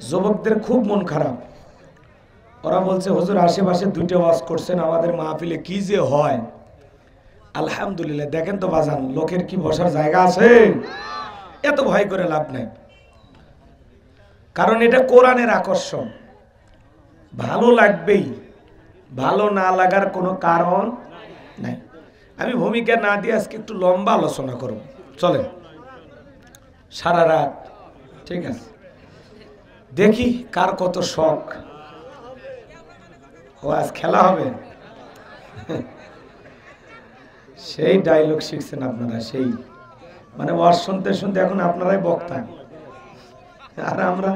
যুবকদের খুব মন খারাপ। ওরা বলছে হুজুর আশেপাশে দুইটা ওয়াজ করছেন, আমাদের মাহফিলে কি যে হয়। আলহামদুলিল্লাহ। দেখেন তো বাজান, লোকের কি বসার জায়গা আছে? এত ভয় করে লাভ নাই, কারণ এটা কোরআনের আকর্ষণ। ভালো লাগবেই, ভালো না লাগার কোনো কারণ নাই। আমি ভূমিকা না দিয়ে আজকে একটু লম্বা আলোচনা করব, চলেন সারা রাত। ঠিক আছে, দেখি কার কত শখ। ও আজ খেলা হবে, সেই ডায়লগ শিখছেন আপনারা, সেই মানে ওয়াজ শুনতে শুনতে এখন আপনারাই বক্তা, আর আমরা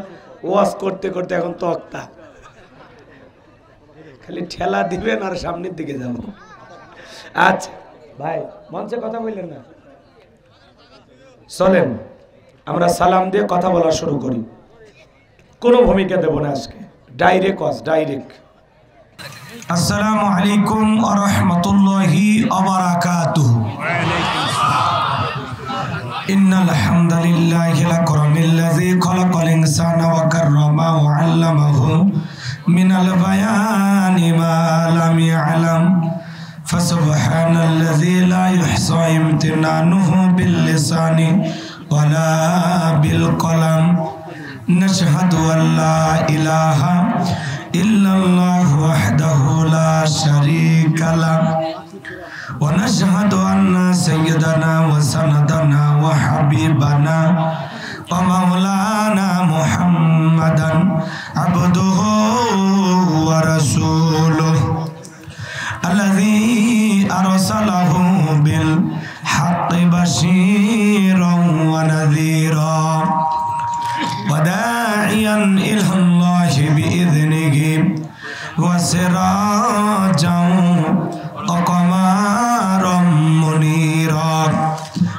ওয়াজ করতে করতে এখন তক্তা। খালি ঠেলা দিবেন আর সামনের দিকে যাব। আচ্ছা ভাই, মঞ্চে কথা বললেন না, চলেন আমরা সালাম দিয়ে কথা বলা শুরু করি। কোনো ভূমিকা দেব না আজকে, ডাইরেক্ট ওয়াজ, ডাইরেক্ট। আসসালামু আলাইকুম ওয়া রাহমাতুল্লাহি ওয়া বারাকাতুহু। ইন্নাল হামদুলিল্লাহিল আকরামিল্লাযী খালাকাল ইনসানা ওয়া কাররামাহু ওয়া 'আল্লামাহু মিনাল বায়ানি মা লাম ইয়া'লাম। ফাসুবহানাল্লাযী লা ইহসা ইমতিনানুহু বিল লিসানি ওয়া লা বিল কলাম। নাশহাদু আল্লা ইলাহা ইল্লাল্লাহু ওয়াহদাহু লা শারীকা লাহু ওয়া নাশহাদু আন্না সাইয়্যিদানা ওয়া সানাদানা ওয়া হাবিবানা ওয়া মাওলানা মুহাম্মাদান আবদুহু ওয়া রাসূলুহু আল্লাযী আরসালাহু বিল হাক্কি বাশীরান ওয়া নাযীরা ওয়া দাঈয়ান ইলাল্লাহি বিইذনিহি ওয়া সিরাজান ওয়া কমারাম মুনীরা।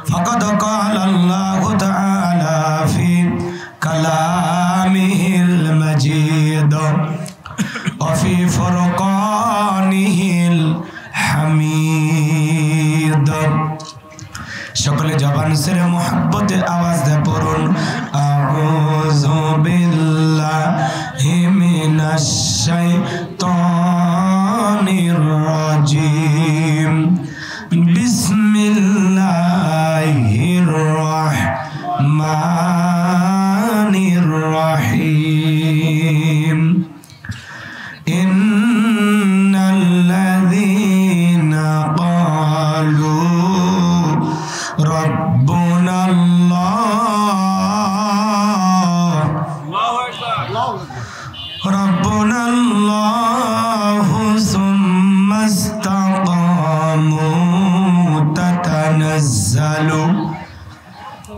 ফাকাদ ক্বালা আল্লাহু তাআলা ফি কালামিহিল মাজিদ ওয়া ফি ফুরকানিহিল হামিদ। সকলে জবান ছেড়ে মুহাব্বতে আওয়াজ দিয়ে পড়ুন, আউযু বিল্লাহি মিনাশ শাইতানির রাজিম। বিসমিল্লাহির রাহমানির রাহিম। ইন্নাল্লাযীনা ক্বালু রাব্বুনাল্লাহু সুম্মা ইসতাকামু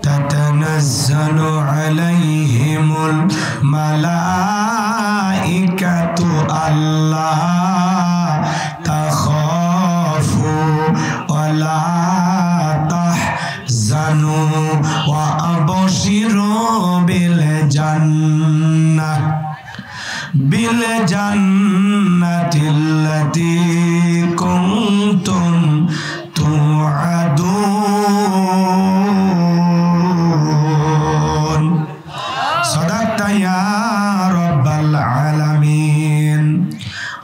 তাতানাজ্জালু আলাইহিমুল মালাইকাতু আল্লা তাখাফু ওয়া লা তাহজানু ওয়া আবশিরু বিল জান্নাতিল্লাতী কুনতুম তুআদুন। সাদাকতা ইয়া রাব্বাল আলামিন।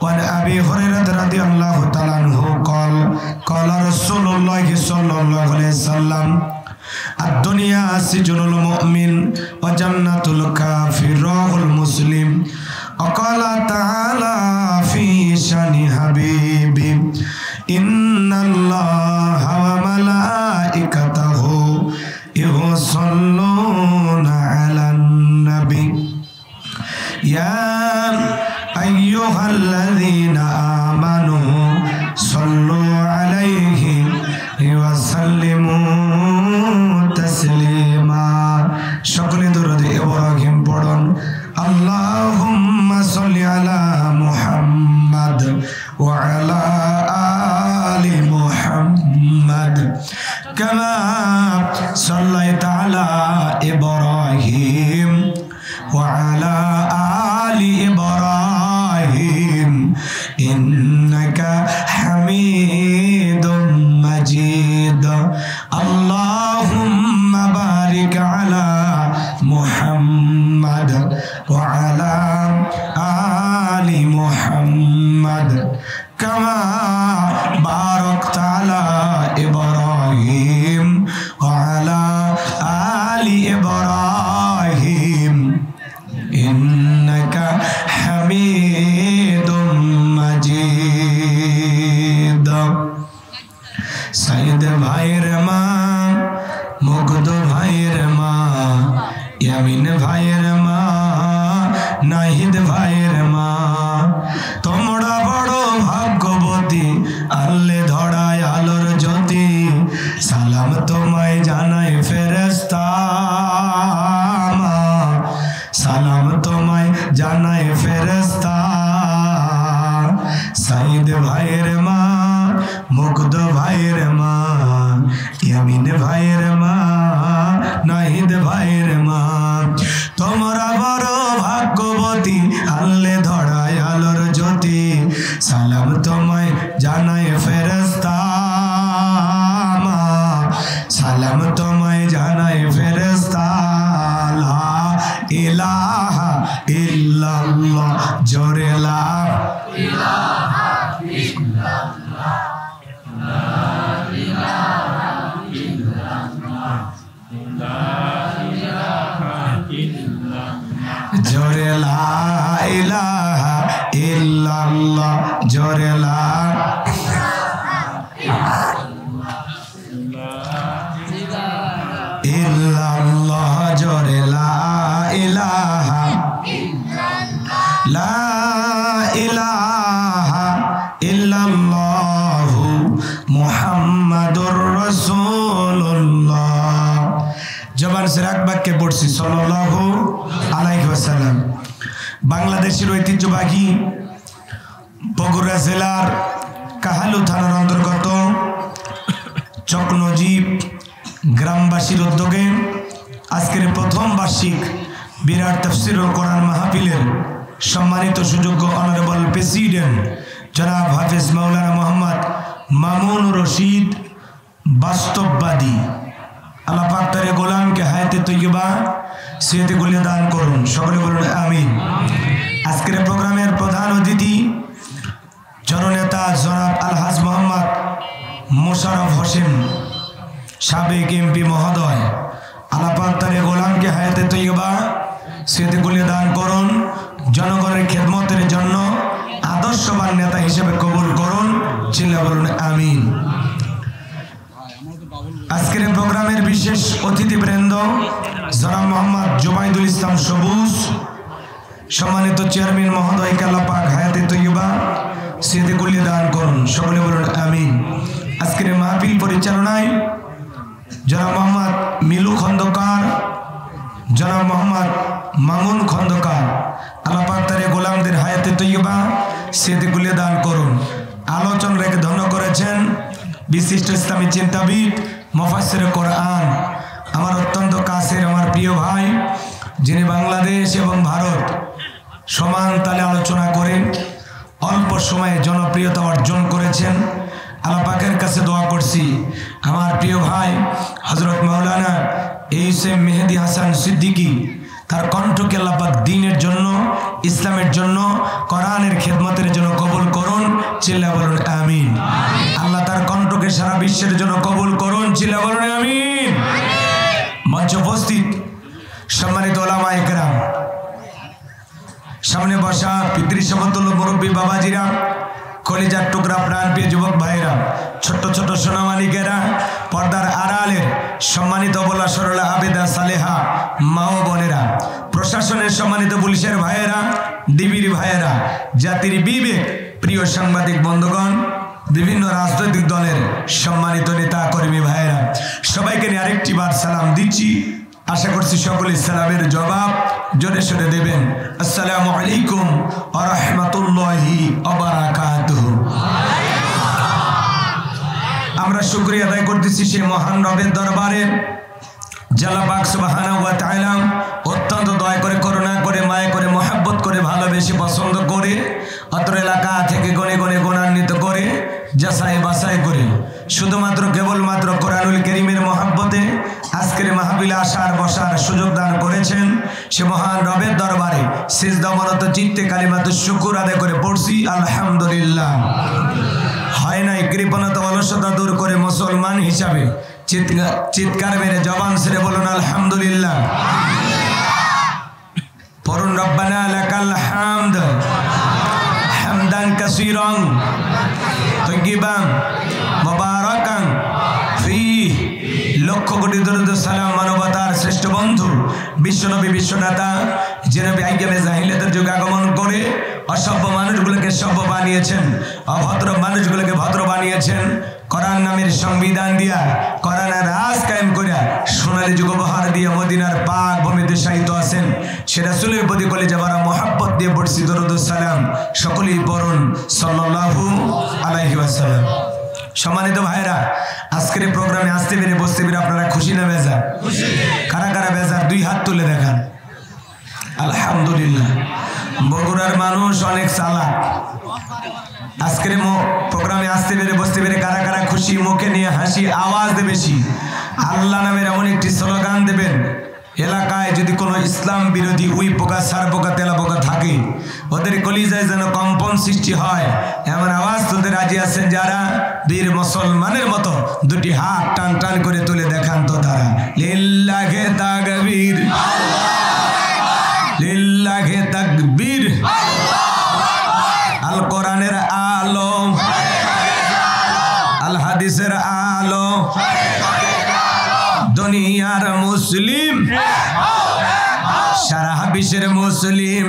ওয়া আবি হুরায়রা রাদিয়াল্লাহু তাআলা আনহু ক্বালা রাসূলুল্লাহি সাল্লাল্লাহু আলাইহি সাল্লাম আদ-দুনিয়া সিজনুল মুমিন ওয়া জান্নাতুল কাফির রাহুল মুসলিম। وقال تعالى في شان حبيبي إن الله وملائكته يصلون على النبي يا أيها الذين آمنوا صلوا عليه وسلموا تسليما। সকলে দরুদ ইব্রাহিম পড়ুন। আল্লাহুম্মা সাল্লি আলা মুহাম্মাদ ওয়া আলা আলি মুহাম্মাদ কামা সাল্লাইতা আলা ইব্রাহিম ওয়া আলা আলি ইব্রাহিম ইন্নাকা হামিদুম মাজিদ। আল্লাহুম্মা বারিক আলা মুহাম্মাদ ওয়া আলা আলি মুহাম্মাদ কামা বারাকতা আলা ইব্রাহিম ওয়া আলা আলি ইব্রাহিম ইন্নাকা হামিদুম মাজিদ। সাইদ ভাইয়ের মা, মুগ্ধ ভাইয়ের মা, ইয়ামিন ভাইয়ের মা, নাহিদ ভাইয়ের মা, তোমরা বড় ভাগ্যবতী, আল্লে ধরায় আলোর জ্যোতি। সালাম তোমায় জানাই ফেরেশতা মা, সালাম তোমায় জানাই ফেরেশতা। সাইদ ভাইয়ের মা, মুগ্ধ ভাইয়ের মা, ইয়ামিন ভাইয়ের মা, নাহিদ ভাইয়ের মা, তোমরা বড় ভাগ্যবতী, আল্লে ধরায় আলোর জ্যোতি। সালাম তোমায় জানাই ফেরেশতা মা, সালাম তোমায় জানাই ফেরেশতা। লা ইলাহা ইল্লাল্লাহ, জোরে লা ইলাহা ইল্লাল্লাহ, লা ইলাহা ইল্লাল্লাহ, লা ইলাহা ইল্লাল্লাহ, জোরে লা ইলাহা ইল্লাল্লাহ, জোরে লা ইল্লাল্লাহ, জোরে লা ইলাহা লা ইলাহা ইল্লাল্লাহু মুহাম্মাদুর রাসূলুল্লাহ। জবান সে এক বাক্যে পড়ছি সাল্লাল্লাহু আলাইহি ওয়াসাল্লাম। বাংলাদেশের ঐতিহ্যবাহী বগুড়া জেলার কাহালু থানার অন্তর্গত চকনজিব গ্রামবাসীর উদ্যোগে আজকের প্রথম বার্ষিক বিরাট তাফসীরুল কোরআন মাহফিলের সম্মানিত সুযোগ্য অনারেবল প্রেসিডেন্ট জনাব হাফেজ মাওলানা মোহাম্মদ মামুন রশিদ বাস্তববাদী, আল্লাহ পাক তার গোলামকে হায়াতে তৈয়বা সিহতে গুলিয়া দান করুন, সকলে বলুন আমিন। আজকের প্রোগ্রামের প্রধান অতিথি জননেতা জনাব আলহাজ মোহাম্মদ মোশাররফ হোসেন সাবেক এমপি মহোদয়, আল্লাহ পাক তার গোলামকে হায়াতে তৈয়বা সিহতে গুলিয়া দান করুন, জনগণের খেদমতের জন্য আদর্শবান নেতা হিসেবে কবুল করুন, চিল্লা বলুন আমিন। আজকের প্রোগ্রামের বিশেষ অতিথিবৃন্দ জনাব মোহাম্মদ জুবাইদুল ইসলাম সবুজ, সম্মানিত চেয়ারম্যান মহোদয়কে আল্লাহ পাক হায়াতে তৈয়বা সিহতে গুলিয়া দান করুন, সকলে বলুন আমিন। আজকের মাহফিল পরিচালনায় জনাব মোহাম্মদ মিলু খন্দকার, জনাব মোহাম্মদ মামুন খন্দকার, আল্লাহ পাক তার গোলামদের হায়াতে তৈয়বা সিহতে গুলিয়া দান করুন। আলোচনা রেখে ধন্য করেছেন বিশিষ্ট ইসলামী চিন্তাবিদ মুফাসসির কোরআন, আমার অত্যন্ত কাছের আমার প্রিয় ভাই, যিনি বাংলাদেশ এবং ভারত সমান তালে আলোচনা করেন, অল্প সময়ে জনপ্রিয়তা অর্জন করেছেন। আল্লাহ পাকের কাছে দোয়া করছি আমার প্রিয় ভাই হযরত মাওলানা এইসএম মেহেদী হাসান সিদ্দিকী, তার কণ্ঠকে আল্লাহ পাক দ্বীনের জন্য, ইসলামের জন্য, কোরআনের খেদমতের জন্য কবুল করুন, চিল্লা বলুন আমিন। আল্লাহ তার কণ্ঠকে সারা বিশ্বের জন্য কবুল করুন, চিল্লা বলুন আমিন। মঞ্চে উপস্থিত সম্মানিত ওলামায়ে কেরাম, সামনে বসা পিতৃসমতুল্য মুরব্বী বাবাজিরা, কলিজার টুকরা প্রাণপ্রিয় যুবক ভাইরা, ছোট্ট ছোট্ট সোনামানিকেরা, পর্দার আড়ালের সম্মানিত বলা সরলা আবেদা সালেহা মা ও বোনেরা, প্রশাসনের সম্মানিত পুলিশের ভাইয়েরা, ডিবির ভাইয়েরা, জাতির বিবেক প্রিয় সাংবাদিক বন্ধুগণ, বিভিন্ন রাজনৈতিক দলের সম্মানিত নেতা কর্মী ভাইয়েরা, সবাইকে নিয়ে আরেকটি বার সালাম দিচ্ছি। আশা করছি সকলে সালামের জবাব জোরে সোরে দেবেন। আসসালামু আলাইকুম ওয়া রাহমাতুল্লাহি ওয়া বারাকাতুহু। আমরা শুকরিয়া আদায় করতেছি সেই মহান রবের দরবারে, আল্লাহ পাক সুবহানাহু ওয়া তাআলা অত্যন্ত দয়া করে, করুণা করে, মায়া করে, মহব্বত করে, ভালোবেসে, পছন্দ করে, অত্র এলাকা থেকে গণে গণে গুণান্বিত করে, যাচাই বাছাই করে, শুধুমাত্র কেবলমাত্র কোরআনুল কারীমের মহব্বতে আজকের মাহফিলে আসার বসার সুযোগ দান করেছেন। সে মহান রবের দরবারে সিজদামরত চিত্তে কালিমাতুশ শুকর আদায় করে পড়ছি আলহামদুলিল্লাহ। হয় নাই কৃপণতা অলসতা দূর করে মুসলমান হিসাবে চিৎকার মেরে জবান ছেড়ে বলুন আলহামদুলিল্লাহ। পড়ুন রব্বানা লাকাল হামদ হামদান কাসীরান তাইয়িবান মুবারাকান ফীহি। লক্ষ কোটি দরুদ সালাম মানবতার শ্রেষ্ঠ বন্ধু বিশ্বনবী বিশ্বদাতা যে নবী আইয়ামে জাহিলিয়াতের যুগে আগমন করে অসভ্য মানুষগুলোকে সভ্য বানিয়েছেন, অভদ্র মানুষগুলোকে ভদ্র বানিয়েছেন। কোরআন নামের সংবিধান দিয়া কোরআনের রাজ কায়েম করিয়া সোনালী যুগ উপহার দিয়ে মদিনার পাক ভূমিতে শায়িত আছেন। সে রাসূলের প্রতি কলিজা ভরা মোহাব্বত দিয়ে পড়ছি দরুদ সালাম। সকলেই পড়ুন সাল্লাল্লাহু আলাইহি ওয়াসাল্লাম। সম্মানিত ভাইরা, আজকের প্রোগ্রামে আসতে পেরে বসতে পেরে আপনারা খুশি না বেজার? কারা কারা বেজার দুই হাত তুলে দেখান। আলহামদুলিল্লাহ। বগুড়ার মানুষ অনেক চালাক। আজকের প্রোগ্রামে আসতে পেরে বসতে পেরে কারা কারা খুশি? মুখে নিয়ে হাসি আওয়াজ দেবে বেশি। আল্লাহ নামের এমন একটি স্লোগান দেবেন, এলাকায় যদি কোনো ইসলাম বিরোধী উই পোকা সার পোকা তেলা পোকা থাকে ওদের কলিজায় যেন কম্পন সৃষ্টি হয় এমন আওয়াজ তুলতে রাজি আছেন যারা? বীর মুসলমানের মতো দুটি হাত টান টান করে তুলে দেখান তো তারা। লিল্লাহে তাকবীর, লিল্লাহে তাকবীর। আল কোরআনের আলো, আল হাদিসের আলো, দুনিয়ার মুসলিম, সারা বিশ্বের মুসলিম।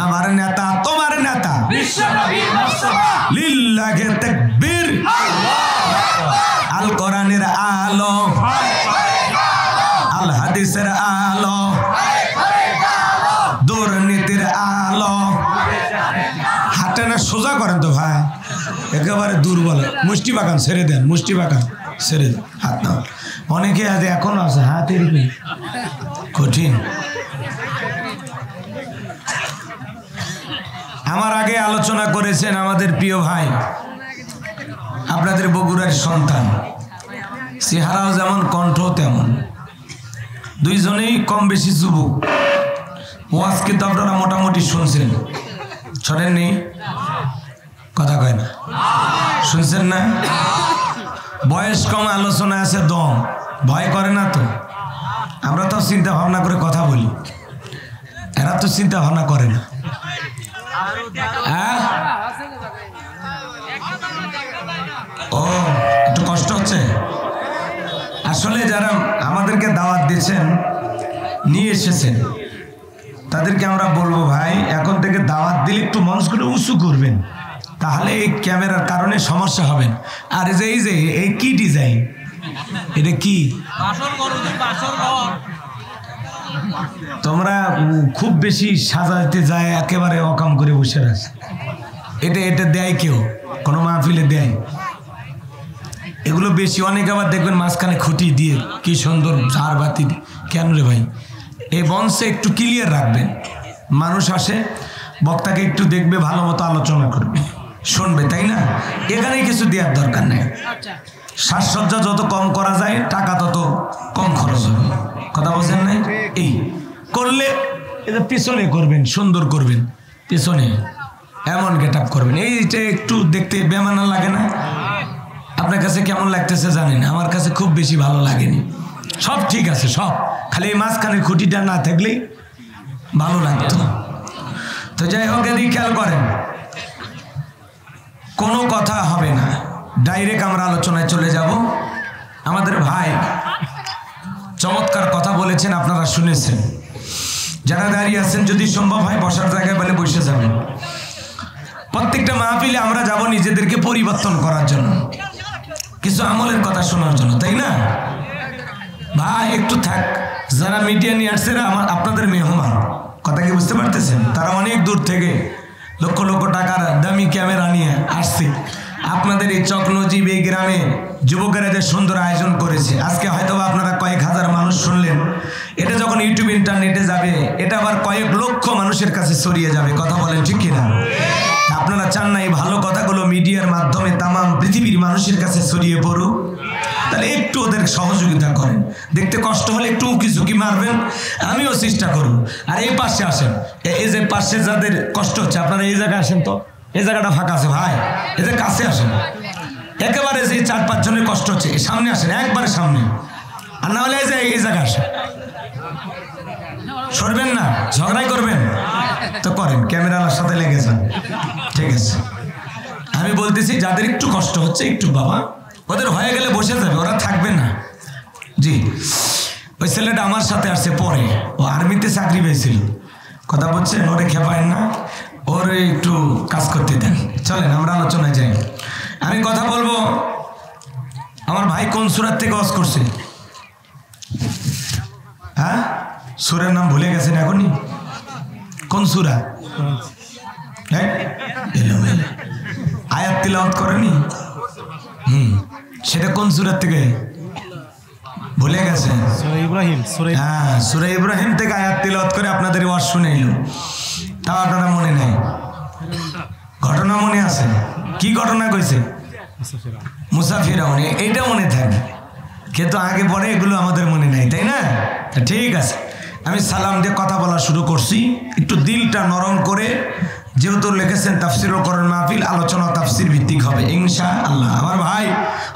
আমার নেতা তোমার নেতা লিল্লাহে তাকবীর। আল কোরআনের আলো, আল হাদিসের আলো, দুর্নীতির আলো। হাতে না সোজা করেন তো ভাই, একেবারে দুর্বল। মুষ্টি বাগান ছেড়ে দেন, মুষ্টি বাগান ছেড়ে দেন, হাত না। অনেকে আছে এখনো আছে হাত এরকম কঠিন। আমার আগে আলোচনা করেছেন আমাদের প্রিয় ভাই, আপনাদের বগুড়ার সন্তান, চেহারাও যেমন কণ্ঠ তেমন, দুইজনেই কম বেশি যুবক। ওয়াজ কিন্তু আপনারা মোটামুটি শুনছেন, শোনেননি? কথা কয় না, শুনছেন না? বয়স কম, আলোচনা আছে দম, ভয় করে না তো? আমরা তো চিন্তা ভাবনা করে কথা বলি, এরা তো চিন্তা ভাবনা করে না। ও একটু কষ্ট হচ্ছে। আসলে যারা আমাদেরকে দাওয়াত দিয়েছেন, নিয়ে এসেছেন, তাদেরকে আমরা বলবো ভাই এখন থেকে দাওয়াত দিলে একটু মঞ্চগুলো উঁচু করবেন, তাহলে এই ক্যামেরার কারণে সমস্যা হবে না। আর এই কি ডিজাইন, এটা কি? তোমরা খুব বেশি সাজাতে যায় একেবারে অকাম করে বসে আছে। এটা দেয় কেউ, কোনো মাহফিলে দেয় এগুলো বেশি। অনেকে আবার দেখবেন মাঝখানে খুঁটি দিয়ে কি সুন্দর ঝাড় বাতি। কেন রে ভাই? এই মঞ্চে একটু ক্লিয়ার রাখবেন, মানুষ আসে, বক্তাকে একটু দেখবে, ভালো মতো আলোচনা করবে, শুনবে, তাই না? এখানে কিছু দেওয়ার দরকার নেই। সাজসজ্জা যত কম করা যায় টাকা তত কম খরচ হবে। কথা বলছেন নাই? এই করলে এটা পিছনে করবেন, সুন্দর করবেন, পিছনে এমন গেট আপ করবেন। এইটা একটু দেখতে বেমানা লাগে না? আপনার কাছে কেমন লাগতেছে জানেন, আমার কাছে খুব বেশি ভালো লাগেনি। সব ঠিক আছে, সব, খালি এই মাঝখানের খুঁটিটা না থাকলেই ভালো লাগতো। তো যাই হোক, এদিকে খেয়াল করেন, কোনো কথা হবে না, ডাইরেক্ট আমরা আলোচনায় চলে যাব। আমাদের ভাই চমৎকার কথা বলেছেন, আপনারা শুনেছেন। যারা দাঁড়িয়ে আছেন যদি সম্ভব হয় বসার জায়গায় বলে বসে যাবেন। প্রত্যেকটা মাহফিলে আমরা যাব নিজেদেরকে পরিবর্তন করার জন্য, কিছু আমলের কথা শোনার জন্য, তাই না ভাই? একটু থাক, যারা মিডিয়া নিয়ে আসছে আপনাদের মেহমান, কথা কি বুঝতে পারতেছেন? তারা অনেক দূর থেকে লক্ষ লক্ষ টাকার দামি ক্যামেরা নিয়ে আসছে। আপনাদের এই চকনজিব এই গ্রামে যুবকেরা যে সুন্দর আয়োজন করেছে, আজকে হয়তো আপনারা কয়েক হাজার মানুষ শুনলেন, এটা যখন ইউটিউব ইন্টারনেটে যাবে এটা আবার কয়েক লক্ষ মানুষের কাছে ছড়িয়ে যাবে। কথা বলেন ঠিক কিনা? আপনারা চান না এই ভালো কথাগুলো মিডিয়ার মাধ্যমে তামাম পৃথিবীর মানুষের কাছে ছড়িয়ে পড়ুক? তাহলে একটু ওদের সহযোগিতা করেন। দেখতে কষ্ট হলে একটু উকি ঝুঁকি মারবেন, আমিও চেষ্টা করব। আর এই পাশে আসেন, এই যে পাশে যাদের কষ্ট হচ্ছে আপনারা এই জায়গায় আসেন, তো এই জায়গাটা ফাঁকা আছে ভাই, এদের কাছে আসেন। একেবারে যে 4-5 জনের কষ্ট হচ্ছে সামনে আসেন, একবারে সামনে। আর না হলে এই যে এই জায়গায় আসেন, সরবেন না, ঝগড়াই করবেন তো করেন, ক্যামেরার সাথে লেগে যান, ঠিক আছে। আমি বলতেছি যাদের একটু কষ্ট হচ্ছে একটু, বাবা ওদের হয়ে গেলে বসে যাবে, ওরা থাকবে না। জি, ওই ছেলেটা আমার সাথে আসছে পরে, ও আর্মিতে চাকরি পেয়েছিল, কথা বলছেন, ওরে খেপায়েন না, ওরে একটু কাজ করতে দেন। চলেন আমরা আলোচনায় যাই। আমি কথা বলবো, আমার ভাই কোন সূরা থেকে ওয়াজ করছে? হ্যাঁ, সূরার নাম ভুলে গেছেন এখনই? কোন সূরা? আয়াত তিলাওয়াত করেনি? সেটা কোন সূরা থেকে ভুলে গেছেন? সূরা ইব্রাহিম। হ্যাঁ, সূরা ইব্রাহিম থেকে আয়াত তিলাওয়াত করে আপনাদের ওয়াজ শুনাইলো, তাও আপনারা মনে নেই? ঘটনা মনে আছে? কি ঘটনা কইছে? মুসা ফিরাউন, এইটা মনে থাকে, কিন্তু আগে পরে এগুলো আমাদের মনে নাই, তাই না? ঠিক আছে, আমি সালাম দিয়ে কথা বলা শুরু করছি, একটু দিলটা নরম করে, যেহেতু লিখেছেন তাফসিরুল কোরআন মাহফিল, আলোচনা তাফসির ভিত্তিক হবে ইনশাআল্লাহ। আমার ভাই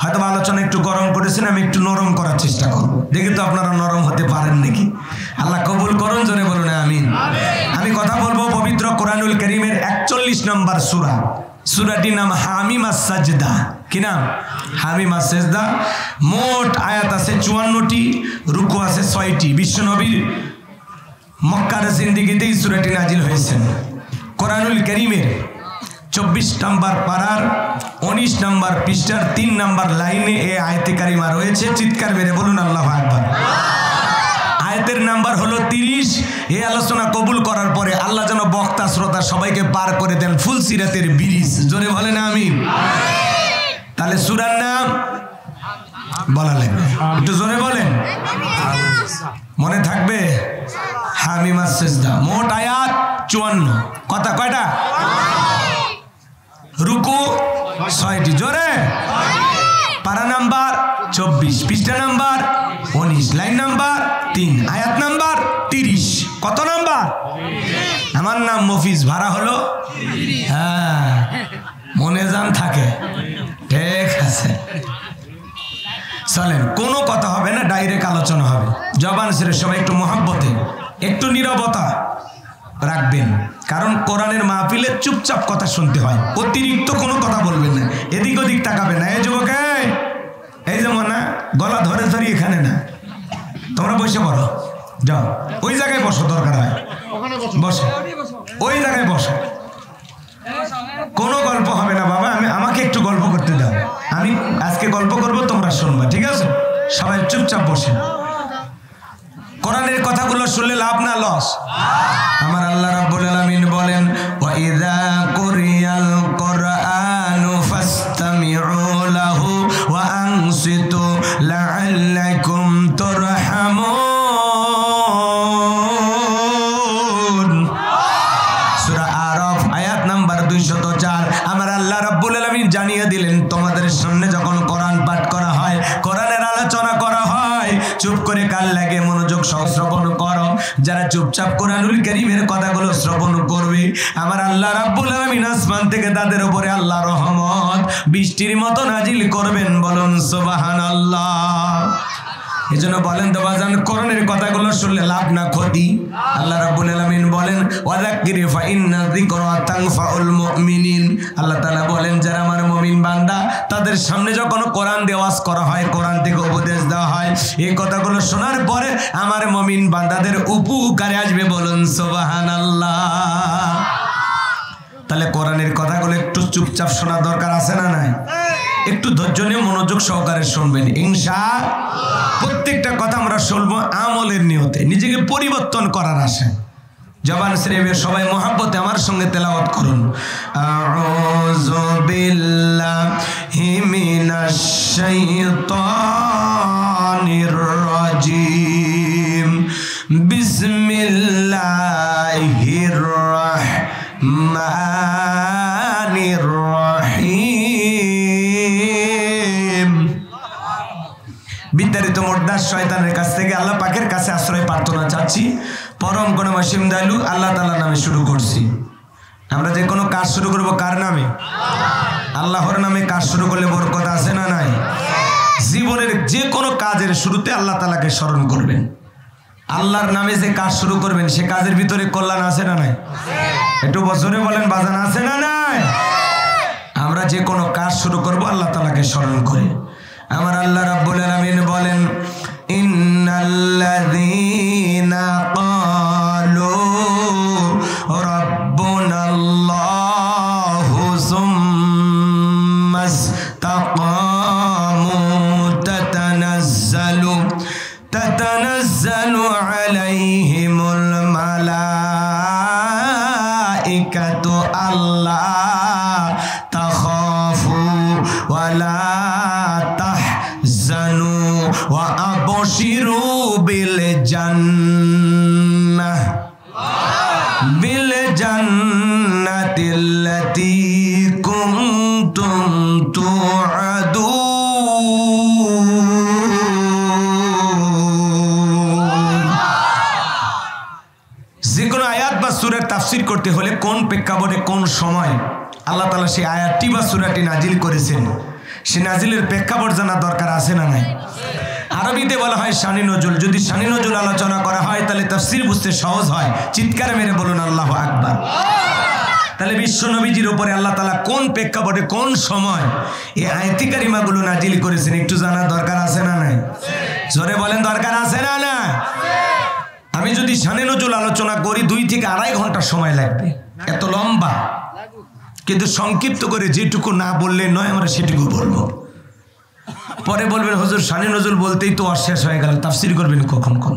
হয়তো আলোচনা একটু গরম করেছেন, আমি একটু নরম করার চেষ্টা করব, দেখি তো আপনারা নরম হতে পারেন নাকি। আল্লাহ কবুল করুন, জোরে বলুন আমিন। আমি কথা বলবো পবিত্র কোরআনুল কারীমের 41 নম্বর সূরা, সূরাটির নাম হামিম আস-সাজদা। কি নাম? হামিম আস-সাজদা। মোট আয়াত আছে 54টি, রুকু আছে 6টি। বিশ্বনবীর মক্কার জিন্দেগিতেই সূরাটি নাজিল হয়েছে। কোরআনুল কারীমের 24 নম্বর পারার 19 নম্বর পৃষ্ঠার 3 নম্বর লাইনে এই আয়াতে কারিমা রয়েছে। চিৎকার মেরে বলুন আল্লাহু আকবার। আয়াতের নাম্বার হলো 30। এই আলোচনা কবুল করার পরে আল্লাহ যেন বক্তা শ্রোতা সবাইকে পার করে দেন ফুল সিরাতের ব্রিজ, জোরে বলেন আমিন। তাহলে সূরার নাম বলা লাগবে, একটু জোরে বলেন, মনে থাকবে? হামিম আস-সাজদা। মোট আয়াত 54। কথা কয়টা? রুকু 6টি, জোরে। পারা নাম্বার 24, পৃষ্ঠা নাম্বার 19, লাইন নাম্বার 3, আয়াত নাম্বার 30। কত নাম্বার? আমার নাম মফিজ, ভাড়া হলো 30। হ্যাঁ, মনে যান থাকে, ঠিক আছে। চলেন, কোনো কথা হবে না, ডাইরেক্ট আলোচনা হবে। জবান ছেড়ে সবাই একটু মহব্বতে, একটু নীরবতা রাখবেন, কারণ কোরআনের মাহফিলে চুপচাপ কথা শুনতে হয়, অতিরিক্ত কোনো কথা বলবেন না, এদিক ওদিক তাকাবেন না। এই যুবক, এই যেমন না, গলা ধরে ধরি এখানে না, তোমরা বসে পড়ো, যাও ওই জায়গায় বসো, দরকার হয় বসো, ওই জায়গায় বসো। কোনো গল্প হবে না বাবা, আমাকে একটু গল্প করতে দাও, আমি আজকে গল্প করব, তোমরা শুনবা, ঠিক আছে? সবাই চুপচাপ বসে। কোরআনের কথাগুলো শুনলে লাভ না লস? আমার আল্লাহ রাব্বুল আলামিন বলেন, ওয়া ইযা কুরিয়াল কুরআনু ফাসতামিউ লাহু ওয়া আনসিতু লাআল্লাকুম তুরহামুন। সূরা আরাফ আয়াত নাম্বার 204। আমার আল্লাহ রাব্বুল আলামিন জানিয়ে দিলেন, তোমাদের সামনে যখন কোরআন পাঠ করা হয়, কোরআনের আলোচনা করা হয়, চুপ করে কান লাগে মনোযোগ সহ শ্রবণ করো। যারা চুপচাপ কোরআনুল কারীমের কথাগুলো শ্রবণ করবে, আমার আল্লাহ রাব্বুল আলামিন আসমান থেকে তাদের উপরে আল্লাহ রহমত বৃষ্টির মতো নাজিল করবেন। বলুন সুবহানাল্লাহ। এজন্য বলেন তো বাজান, কোরআনের কথাগুলো শুনলে লাভ না ক্ষতি? আল্লাহ রাব্বুল আলামিন বলেন, ওয়াযাক্কির ফাইন্না যিকরা তানফাউল মুমিনিন। আল্লাহ তাআলা বলেন, যারা আমার মুমিন বান্দা, তাদের সামনে যখন কোরআন দিয়ে ওয়াজ করা হয়, কোরআন থেকে উপদেশ দেওয়া হয়, এই কথাগুলো শোনার পরে আমার মুমিন বান্দাদের উপকারে আসবে। বলুন সুবহানাল্লাহ। তাহলে কোরআনের কথাগুলো একটু চুপচাপ শোনা দরকার আছে না নাই? একটু ধৈর্য নিয়ে মনোযোগ সহকারে শুনবেন ইনশাআল্লাহ। প্রত্যেকটা কথা আমরা শুনবো আমলের নিয়তে, নিজেকে পরিবর্তন করার আশা। জবান ছেড়ে সবাই মহব্বতে আমার সঙ্গে তেলাওয়াত করুন। আউযু বিল্লাহি মিনাশ শাইতানির রাজিম। বিসমিল্লাহির রাহমানির রাহিম। খোদার শয়তানের কাছ থেকে আল্লাহ পাকের কাছে আশ্রয় প্রার্থনা চাচ্ছি। পরম করুণাময় দয়ালু আল্লাহ তাআলার নামে শুরু করছি। আমরা যে কোনো কাজ শুরু করব কার নামে? আল্লাহর নামে কাজ শুরু করলে বরকত আছে না নাই? জীবনের যে কোনো কাজের শুরুতে আল্লাহ তাআলাকে স্মরণ করবেন। আল্লাহর নামে যে কাজ শুরু করবেন সে কাজের ভিতরে কল্যাণ আছে না নাই? একটু বছরে বলেন বাজান আছে না নাই? আমরা যে কোনো কাজ শুরু করব আল্লাহ তাআলাকে স্মরণ করে। আমার আল্লাহ রাব্বুল আলামিন বলেন, ইন্নাল্লাযীনা ক্বালু রাব্বুনাল্লাহু সুম্মা ইসতাকামু তাতানাজ্জালু আলাইহিমুল মালাইকাতু আল্লা তাখাফু ওয়ালা তাহজানু ওয়া আবশিরু বিল জান্নাতিল্লাতী কুনতুম তুআদুন। যে কোনো আয়াত বা সূরার তাফসীর করতে হলে কোন প্রেক্ষাপটে কোন সময় আল্লাহ তাআলা সেই আয়াতটি বা সূরাটি নাজিল করেছেন সে নাজিলের প্রেক্ষাপট জানা দরকার আছে না নাই? আরবিতে বলা হয় শানি নজুল। যদি শানি নজুল আলোচনা করা হয় তাহলে তাফসীর বুঝতে সহজ হয়। চিৎকার মেরে বলুন আল্লাহু আকবার। তাহলে বিশ্ব নবীজির উপরে আল্লাহ তাআলা কোন প্রেক্ষাপটে কোন সময় এই আয়াতি কারিমাগুলো নাজিল করেছেন একটু জানা দরকার আছে না নাই? জোরে বলেন দরকার আছে না না? আমি যদি শানি নজুল আলোচনা করি 2 থেকে 2.5 ঘন্টা সময় লাগবে, এত লম্বা। কিন্তু সংক্ষিপ্ত করে যেটুকু না বললে নয় আমরা সেটুকু বলবো। পরে বলবেন হুজুর শানি নজুল বলতেই তো শেষ হয়ে গেল, তাফসীর করবেন কখন কোন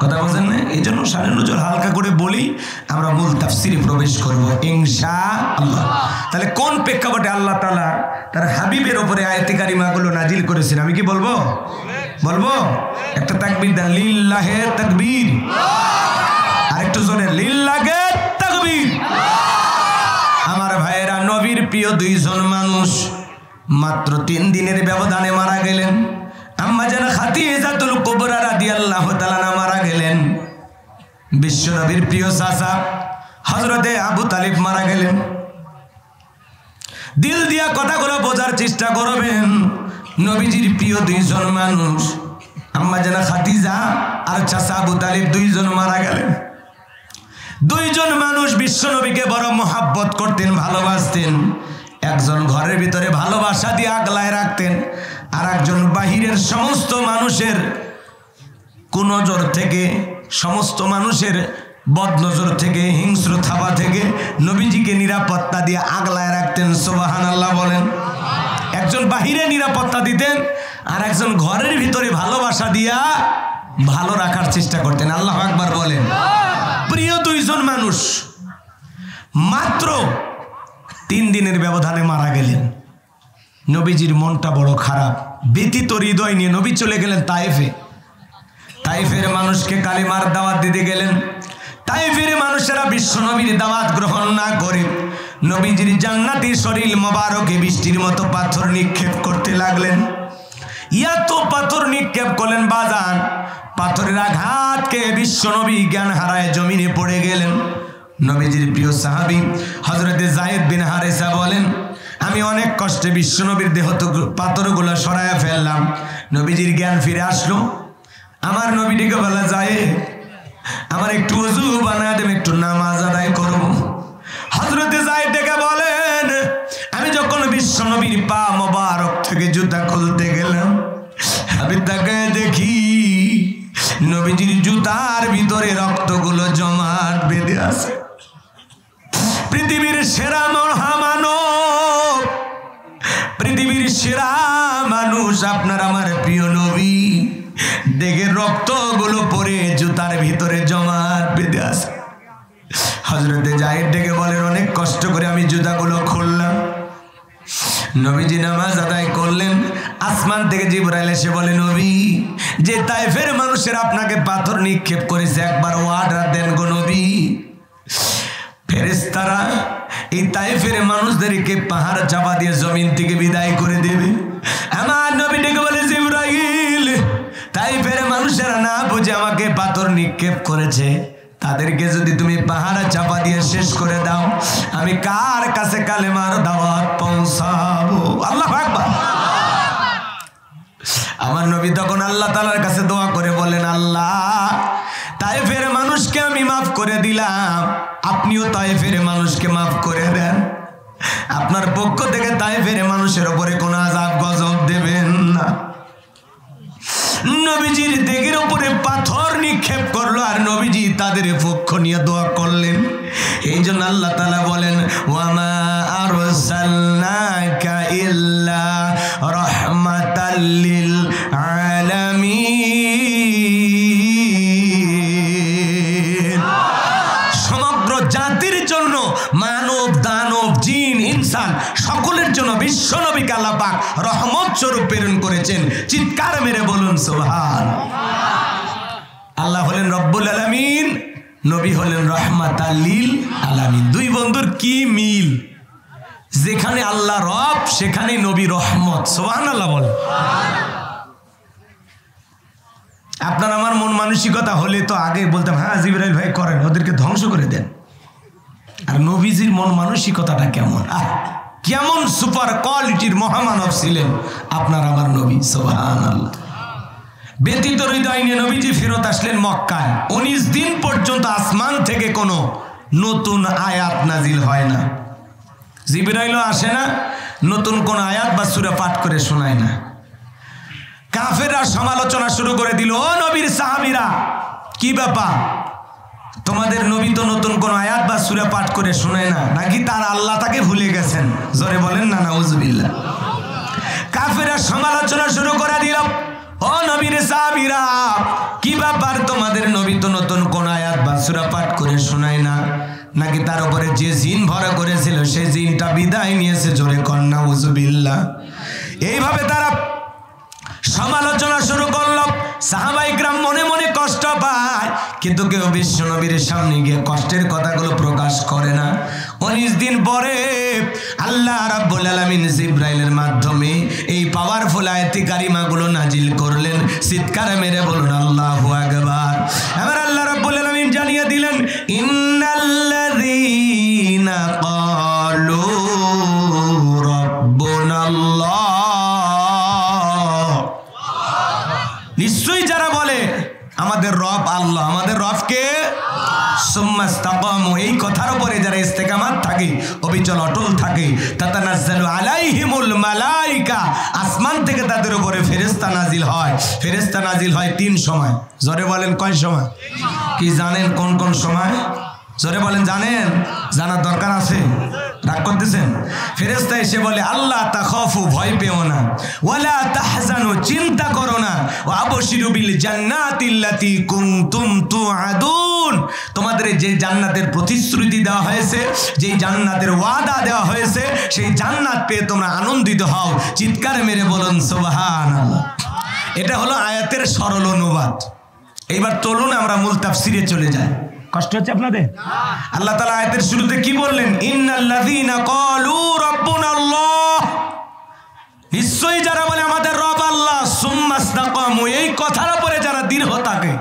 কথা বলেন না? এই জন্য শানি নজুল হালকা করে বলি, আমরা মূল তাফসীরে প্রবেশ করব ইনশাআল্লাহ। তাহলে কোন প্রেক্ষাপটে আল্লাহ তাআলা তার হাবিবের উপরে আয়াতে কারিমাগুলো নাজিল করেছেন আমি কি বলবো? বলবো? একটা তাকবীর দেন, লিল্লাহে তাকবীর। আরেকটু জোরে, লিল্লাহে তাকবীর। আমার ভাইয়েরা, নবীর প্রিয় 2 জন মানুষ মাত্র 3 দিনের ব্যবধানে মারা গেলেন। আম্মা জান খাদিজাতুল কুবরা রাদিয়াল্লাহু তাআলা মারা গেলেন। বিশ্ব নবীর প্রিয় চাচা হযরতে আবু তালিব মারা গেলেন। দিল দিয়া কথাগুলো বোঝার চেষ্টা করবেন। নবীজির প্রিয় 2 জন মানুষ আম্মা জান খাদিজা আর চাচা আবু তালিব 2 জন মারা গেলেন। 2 জন মানুষ বিশ্ব নবীকে বড় মহব্বত করতেন, ভালোবাসতেন। একজন ঘরের ভিতরে ভালোবাসা দিয়ে আগলায় রাখতেন, আর একজন বাহিরের সমস্ত মানুষের কুনজর থেকে, সমস্ত মানুষের বদনজর থেকে, হিংস্র থাবা থেকে নবীজিকে নিরাপত্তা দিয়ে আগলায় রাখতেন। সুবহানাল্লাহ বলেন। একজন বাহিরে নিরাপত্তা দিতেন, আর একজন ঘরের ভিতরে ভালোবাসা দিয়া ভালো রাখার চেষ্টা করতেন। আল্লাহু আকবার বলেন। প্রিয় 2 জন মানুষ মাত্র 3 দিনের ব্যবধানে মারা গেলেন। নবীজির মনটা বড় খারাপ, ব্যথিত হৃদয় নিয়ে নবী চলে গেলেন তায়েফে। তায়েফের মানুষকে কালিমার দাওয়াত দিতে গেলেন। তায়েফের মানুষেরা বিশ্ব নবীর দাওয়াত গ্রহণ না করে নবীজির জান্নাতি শরীর মোবারকে বৃষ্টির মতো পাথর নিক্ষেপ করতে লাগলেন। এত পাথর নিক্ষেপ করলেন বাজান, পাথরের আঘাতকে বিশ্ব নবী জ্ঞান হারায় জমিনে পড়ে গেলেন। নবীজির প্রিয় সাহাবী হযরতে যায়েদ বিন হারেসা বলেন, আমি অনেক কষ্টে বিশ্ব নবীর দেহ থেকে পাথরগুলো সরায়া ফেললাম। নবীজির জ্ঞান ফিরে আসলো। আমার নবীটিকে বলা যায়, আমার একটু ওযু বানায় দেন, একটু নামাজ আদায় করব। হযরতে যায়েদ ডেকে বলেন, আমি যখন বিশ্ব নবীর পা মোবারক থেকে জুতা খুলতে গেলাম, আমি তাকে দেখি নবীজির জুতার ভিতরে রক্তগুলো জমাট বেঁধে আছে। পৃথিবীর সেরা মহামানব, পৃথিবীর সেরা মানুষ আপনার আমার প্রিয় নবী, দেখে রক্তগুলো পরে জুতার ভিতরে জমাট বেঁধে আছে। হযরতে যায়েদ ডেকে বলেন, অনেক কষ্ট করে আমি জুতাগুলো খুললাম। নবীজি নামাজ আদায় করলেন। আসমান থেকে জিবরাইল এসে বলে, নবী, যে তায়েফের মানুষের আপনাকে পাথর নিক্ষেপ করেছে একবার অর্ডার দেন গো নবী। ফেরেশতারা এই তায়েফের মানুষদেরকে পাহাড় চাপা দিয়ে জমিন থেকে বিদায় করে দেবে। আমার নবী ডেকে বলে, জিবরাইল, তায়েফের বুঝে আমাকে পাথর নিক্ষেপ করেছে, তাদেরকে যদি তুমি পাহাড়ে চাপা দিয়ে শেষ করে দাও, আমি কার কাছে কালেমার দাওয়াত পৌঁছাবো? আল্লাহু আকবার। আমার নবী তখন আল্লাহ তাআলার কাছে দোয়া করে বলেন, আল্লাহ, তায়েফের মানুষকে আমি মাফ করে দিলাম, আপনিও তায়েফের মানুষকে মাফ করে দেন। আপনার পক্ষ থেকে তায়েফের মানুষের উপরে কোনো আযাব গজব দেবেন না। নবীজির দেহের উপরে পাথর নিক্ষেপ করলো আর নবীজি তাদের পক্ষ নিয়ে দোয়া করলেন। এই জন্য আল্লাহ তাআলা বলেন, ওয়ামা আরসালনাকা ইল্লা রাহমাতাল লিল আলামিন। সমগ্র জাতির জন্য, মানব দানব জিন ইনসান সকলের জন্য বিশ্ব নবীকে আল্লাহ পাক রহমত স্বরূপ প্রেরণ করেছেন। চিৎকার মেরে বলুন সুবহান। আল্লাহ হলেন রব্বুল আলামিন, নবী হলেন রাহমাতাল লিল আলামিন। দুই বন্ধুর কি মিল! যেখানে আল্লাহ রব সেখানে নবী রহমত। সুবহানাল্লাহ বল। আপনার আমার মন মানসিকতা হলে তো আগে বলতাম, হ্যাঁ জিবরাইল ভাই করেন, ওদেরকে ধ্বংস করে দেন। আর নবীজির মন মানসিকতাটা কেমন, কেমন সুপার কোয়ালিটির মহামানব ছিলেন আপনার আমার নবী। সুবহানাল্লাহ। ব্যতীত হৃদয় নিয়ে নবীজি ফেরত আসলেন মক্কায়। 19 দিন পর্যন্ত আসমান থেকে কোনো নতুন আয়াত নাজিল হয় না, জিবরাইলও আসে না, নতুন কোন আয়াত বা সূরা পাঠ করে শোনায় না। কাফেররা সমালোচনা শুরু করে দিল, ও নবীর সাহাবীরা, কি ব্যাপার, তোমাদের নবী তো নতুন কোন আয়াত বা সূরা পাঠ করে শোনায় না, নাকি তার আল্লাহ তাকে ভুলে গেছেন? জোরে বলেন না নাউজুবিল্লাহ। কাফেররা সমালোচনা শুরু করে দিল, ও নবীর সাহাবীরা, কি ব্যাপার, তোমাদের নবী তো নতুন কোন আয়াত বা সূরা পাঠ করে শোনায় না, নাকি তার উপরে যে জিন ভর করেছিল সেই জিনটা বিদায় নিয়েছে? জোরে কর নাউজুবিল্লাহ। এইভাবে তারা সমালোচনা শুরু করল। সাহাবায়ে কেরাম মনে মনে কষ্ট পায়, কিন্তু কেউ বিশ্ব নবীর সামনে গিয়ে কষ্টের কথাগুলো প্রকাশ করে না। 19 দিন পরে আল্লাহ রাব্বুল আলামিন জিবরাইলের মাধ্যমে এই পাওয়ারফুল আয়াতে কারিমাগুলো নাজিল করলেন। চিৎকার মেরে বলুন আল্লাহু আকবার। এবার আল্লাহ রাব্বুল আলামিন জানিয়ে দিলেন, ইন্নাল্লাযীনা ক্বালু রাব্বুনাল্লাহ, নিশ্চয়ই যারা বলে আমাদের রব আল্লাহ, আমাদের রবকে, সুম্মা ইসতাকামু, এই কথার উপরে যারা ইস্তেকামাত থাকে, অবিচল অটল থাকে, তাতানাজ্জালু আলাইহিমুল মালাইকা, আসমান থেকে তাদের উপরে ফেরেশতা নাজিল হয়। ফেরেশতা নাজিল হয় 3 সময়। জোরে বলেন কয় সময়? কি জানেন কোন কোন সময়? জোরে বলেন, জানেন? জানার দরকার আছে? রাগ করতেছেন? ফেরেশতা এসে বলে, আল্লাহ তাখাফু, ভয় পেও না, ওয়ালা তাহজানু, চিন্তা করো না, ওয়া আবশিরু বিল জান্নাতিল্লাতী কুনতুম তুআদুন, তোমাদের যে জান্নাতের প্রতিশ্রুতি দেওয়া হয়েছে, যে জান্নাতের ওয়াদা দেওয়া হয়েছে, সেই জান্নাত পেয়ে তোমরা আনন্দিত হও। চিৎকার মেরে বলুন সুবহানাল্লাহ। এটা হলো আয়াতের সরল অনুবাদ। এইবার চলুন আমরা মূল তাফসিরে চলে যাই। কষ্ট হচ্ছে আপনাদের? আল্লাহ তাআলা আয়াতের শুরুতে কি বললেন? ইন্নাল্লাযীনা ক্বালু রাব্বুনাল্লাহ, নিশ্চয়ই যারা বলে আমাদের রব আল্লাহ, সুম্মা ইসতাকামু, এই কথার উপরে যারা দৃঢ় থাকে,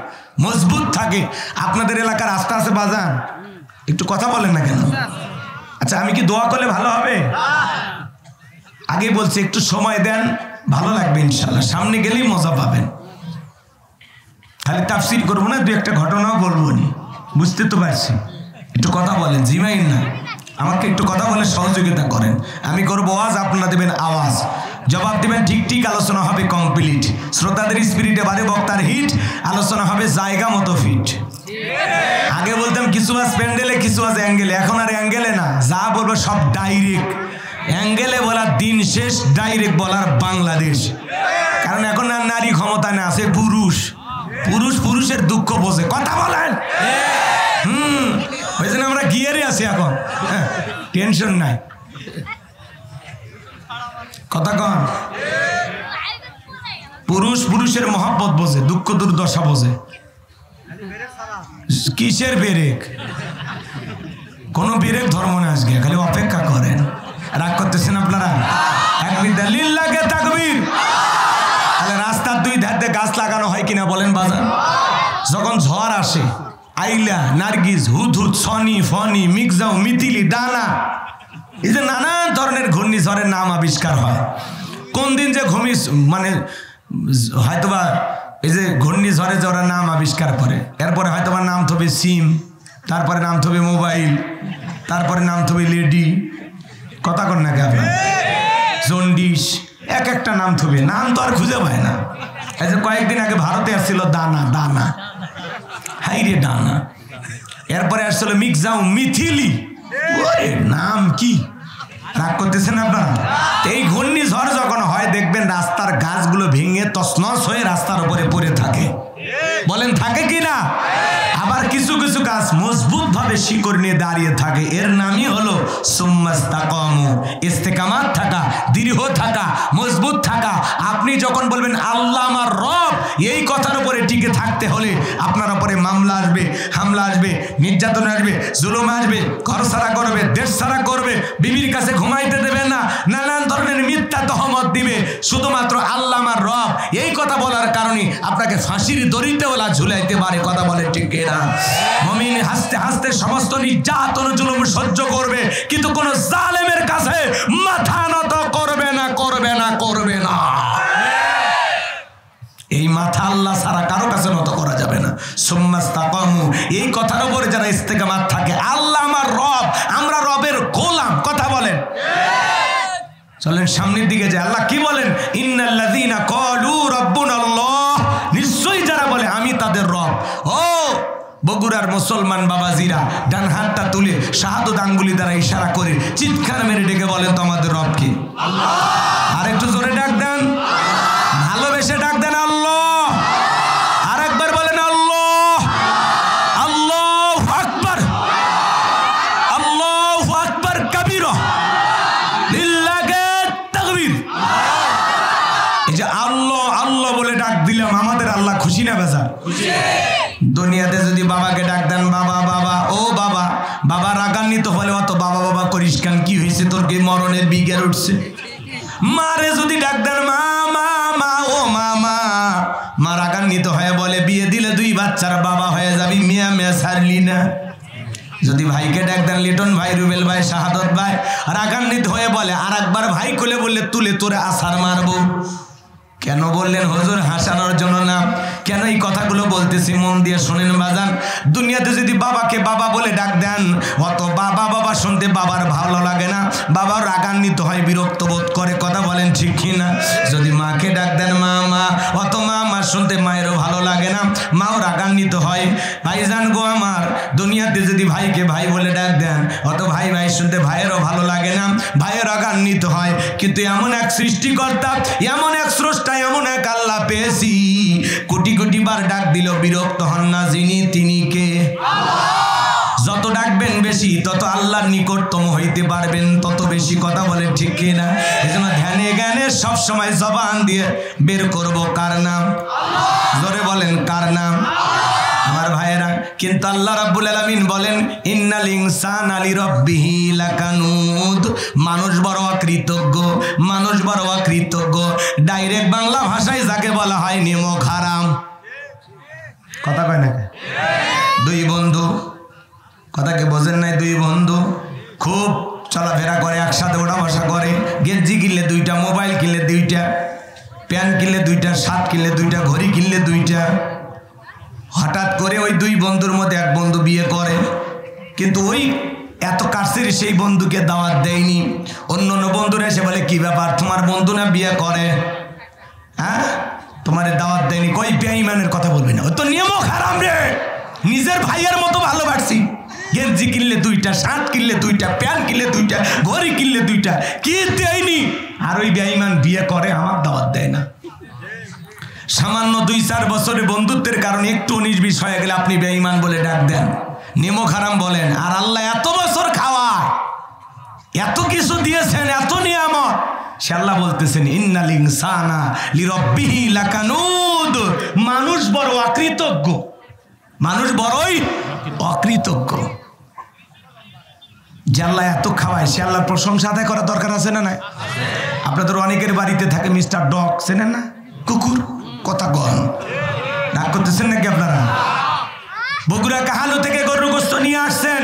মজবুত থাকে। আপনাদের এলাকার রাস্তা আছে বাজান, একটু কথা বলেন না কেন? আচ্ছা, আমি কি দোয়া করলে ভালো হবে? আগে বলছি একটু সময় দেন, ভালো লাগবে ইনশাআল্লাহ, সামনে গেলেই মজা পাবেন। খালি তাফসীর করবো না, 2-1টা ঘটনাও বলবো নি, বুঝতে তো পারছি। একটু কথা বলেন, জিমাইন না, আমাকে একটু কথা বলে সহযোগিতা করেন। আমি করবো ওয়াজ, আপনারা দেবেন আওয়াজ, জবাব দিবেন ঠিক ঠিক, আলোচনা হবে কমপ্লিট। শ্রোতাদের স্পিরিটে বাড়ে বক্তার হিট, আলোচনা হবে জায়গা মতো ফিট। আগে বলতাম কিছু আজ প্যান্ডেলে, কিছু আজ অ্যাঙ্গেলে, এখন আর অ্যাঙ্গেলে না, যা বলবো সব ডাইরেক্ট। অ্যাঙ্গেলে বলার দিন শেষ, ডাইরেক্ট বলার বাংলাদেশ। কারণ এখন আর নারী ক্ষমতা না, আছে পুরুষ। পুরুষ পুরুষের দুঃখ বোঝে, কথা বলেন। ওই জন্য আমরা গিয়ারে আছি এখন, টেনশন নাই, কথা কন। পুরুষ পুরুষের মহব্বত বোঝে, দুঃখ দুর্দশা বোঝে। কিসের ব্রেক? কোন ব্রেক ধর্ম না, আজকে খালি অপেক্ষা করেন। রাগ করতেছেন আপনারা? একবিদা লিল্লাহি তাকবীর। তাহলে রাস্তার 2 ধারে গাছ লাগানো হয় কিনা বলেন বাজার? যখন ঝড় আসে, আইলা, নার্গিস, হুদহুদ, সনি, ফনি, মিগজাও, মিতিলি, ডানা, এই যে নানান ধরনের ঘূর্ণিঝড়ের নাম আবিষ্কার হয়। কোন দিন যে মানে হয়তোবা এই যে ঘূর্ণিঝড়ে যে ওরা নাম আবিষ্কার করে, এরপরে হয়তোবা নাম থবে সিম, তারপরে নাম থবে মোবাইল, তারপরে নাম থবে লেডি, কথা কন নাকি আপনার, জন্ডিস, এক একটা নাম থবে, নাম তো আর খুঁজে পায় না। এই যে কয়েকদিন আগে ভারতে আসছিল দানা, দানা, হাই রে ডানা, এরপরে আসছিল মিগজাও, মিথিলি, ওরে নাম কি, রাগ করতেছেন আপনারা? এই ঘূর্ণিঝড় যখন হয় দেখবেন রাস্তার গাছগুলো ভেঙে তছনছ হয়ে রাস্তার উপরে পড়ে থাকে, বলেন থাকে কি না? আবার কিছু কিছু গাছ মজবুত ভাবে শিকড় নিয়ে দাঁড়িয়ে থাকে, এর নামই হলো সুম্মাস্তাকামু, ইস্তেকামাত থাকা, দৃঢ় থাকা, মজবুত থাকা। আপনি যখন বলবেন আল্লাহ আমার রব, এই কথার উপরে টিকে থাকতে হলে আপনার উপরে মামলা আসবে, হামলা আসবে, নির্যাতন আসবে, জুলুম আসবে, ঘর ছাড়া করবে, দেশ ছাড়া করবে, বিবির কাছে ঘুমাইতে দেবে না, নানান ধরনের মিথ্যা তহমত দিবে। শুধুমাত্র আল্লাহ আমার রব এই কথা বলার কারণে আপনাকে ফাঁসির দড়িতে ওলা ঝুলাইতে পারে, কথা বলে ঠিক কিনা? মুমিন হাসতে হাসতে সমস্ত নির্যাতন জুলুম সহ্য করবে, কিন্তু কোন জালেমের কাছে মাথা নত করবে না, করবে না, করবে না। এই মাথা আল্লাহ ছাড়া কারো কাছে নত করা যাবে না। সুম্মাস্তাকামু, এই কথার উপরে যারা ইস্তেকামাত থাকে, আল্লাহ আমার রব, আমরা রবের গোলাম, কথা বলেন। চলেন সামনের দিকে যাই। আল্লাহ কি বলেন? ইন্নাল্লাযীনা ক্বালু রাব্বুনাল্লাহ, নিশ্চয়ই যারা বলে আমি তাদের রব। ও বগুড়ার মুসলমান বাবাজিরা, ডান হাতটা তুলে শাহাদত আঙ্গুলি দ্বারা ইশারা করে চিৎকার মেরে ডেকে বলেন তো আমাদের রব কি? আল্লাহ। আর একটু জোরে ডাক দেন, ভালোবেসে ডাক দেন আল্লাহ। আর একবার বলেন আল্লাহ। আল্লাহু আকবার, আল্লাহু আকবার কাবীরা, লিল্লাহি তাকবীর। এই যে আল্লাহ আল্লাহ বলে ডাক দিলাম, আমাদের আল্লাহ খুশি না বেজা? খুশি। দুনিয়াতে যদি বাবাকে ডাক দেন, বাবা বাবা, ও বাবা, বাবা রাগান্বিত হলে অত বাবা বাবা করিস কেন, কি হয়েছে তোর, কি মরণের বিজ্ঞান উঠছে? মারে যদি ডাক দেন মা মা মা, ও মামা, মা রাগান্বিত হয়ে বলে বিয়ে দিলে 2 বাচ্চার বাবা হয়ে যাবি, মিয়া মিয়া ছাড়লি না। যদি ভাইকে ডাক দেন, লিটন ভাই, রুবেল ভাই, শাহাদত ভাই, রাগান্বিত হয়ে বলে আর একবার ভাই কোলে বললে তুলে তোরে আছাড় মারবো। কেন বললেন হুজুর? হাসানোর জন্য না। কেন এই কথাগুলো বলতেছি মন দিয়ে শোনেন বাজান। দুনিয়াতে যদি বাবাকে বাবা বলে ডাক দেন, অত বাবা বাবা শুনতে বাবার ভালো লাগে না, বাবা রাগান্বিত হয়, বিরক্ত বোধ করে, কথা বলেন ঠিক কি না? যদি মাকে ডাক দেন মা মা, অত মা মা শুনতে মায়েরও ভালো লাগে না, মাও রাগান্বিত হয়। ভাইজান গো আমার, দুনিয়াতে যদি ভাইকে ভাই বলে ডাক দেন, অত ভাই ভাই শুনতে ভাইয়েরও ভালো লাগে না, ভাইয়ের রাগান্বিত হয়। কিন্তু এমন এক সৃষ্টিকর্তা, এমন এক স্রষ্টা, এমন এক আল্লাহ পেয়েছি, কোটি কোটি বার ডাক দিল বিরক্ত হন না, যিনি তিনি কে? যত ডাকবেন বেশি, তত আল্লাহর নিকটতম হইতে পারবেন, তত বেশি, কথা বলে ঠিক কিনা? এজন্য ধ্যানে জ্ঞানে সব সময় জবান দিয়ে বের করব কার নাম? জোরে বলেন কার নাম? আমার ভাইয়েরা, কিন্তু আল্লাহ রাব্বুল আলামিন বলেন ইন্নাল ইনসানা লিরাব্বিহি লাকানুদ, মানুষ বড় অকৃতজ্ঞ, মানুষ বড় অকৃতজ্ঞ। ডাইরেক্ট বাংলা ভাষায় যাকে বলা হয় নিমক হারাম, কথা কয় না? 2 বন্ধু, কথা কি বোঝেন নাই? 2 বন্ধু খুব চলাফেরা করে, একসাথে ওঠা বসা করে, গেঞ্জি কিনলে 2টা, মোবাইল কিনলে 2টা, প্যান্ট কিনলে 2টা, শার্ট কিনলে 2টা, ঘড়ি কিনলে 2টা। হঠাৎ করে ওই 2 বন্ধুর মধ্যে এক বন্ধু বিয়ে করে, কিন্তু ওই এত কাছের সেই বন্ধুকে দাওয়াত দেয়নি। অন্য অন্য বন্ধুরা এসে বলে কি ব্যাপার, তোমার বন্ধু না বিয়ে করে, হ্যাঁ তোমার দাওয়াত দেয়নি? কই বেঈমানের কথা বলবি না, ও তো নিয়মও হারাম রে। নিজের ভাইয়ের মতো ভালোবাসি, গেঞ্জি কিনলে 2টা, শার্ট কিনলে 2টা, প্যান্ট কিনলে 2টা, ঘড়ি কিনলে 2টা, কি দেয়নি? আর ওই বেঈমান বিয়ে করে, আমার দাওয়াত দেয় না। সামান্য 2-4 বছরের বন্ধুত্বের কারণে একটু 19-20 হয়ে গেলে আপনি বেঈমান বলে ডাক দেন, নিমক হারাম বলেন। আর আল্লাহ এত বছর খাওয়া, এত কিছু দিয়েছেন, এত নিয়ামত, সে আল্লাহ বলতেছেন ইন্নাল ইনসানা লিরাব্বিহি লাকানুদ, মানুষ বড় অকৃতজ্ঞ, মানুষ বড়ই অকৃতজ্ঞ। যে আল্লাহ এত খাওয়ায়, সে আল্লাহর প্রশংসা আদায় করার দরকার আছে না? নাই? আপনাদের অনেকের বাড়িতে থাকে মিস্টার ডগ, চেনেন না? কুকুর, কথা কন, রাগ করতেছেন নাকি আপনারা? বগুড়া কাহালু থেকে গরুর গোস্ত নিয়ে আসছেন,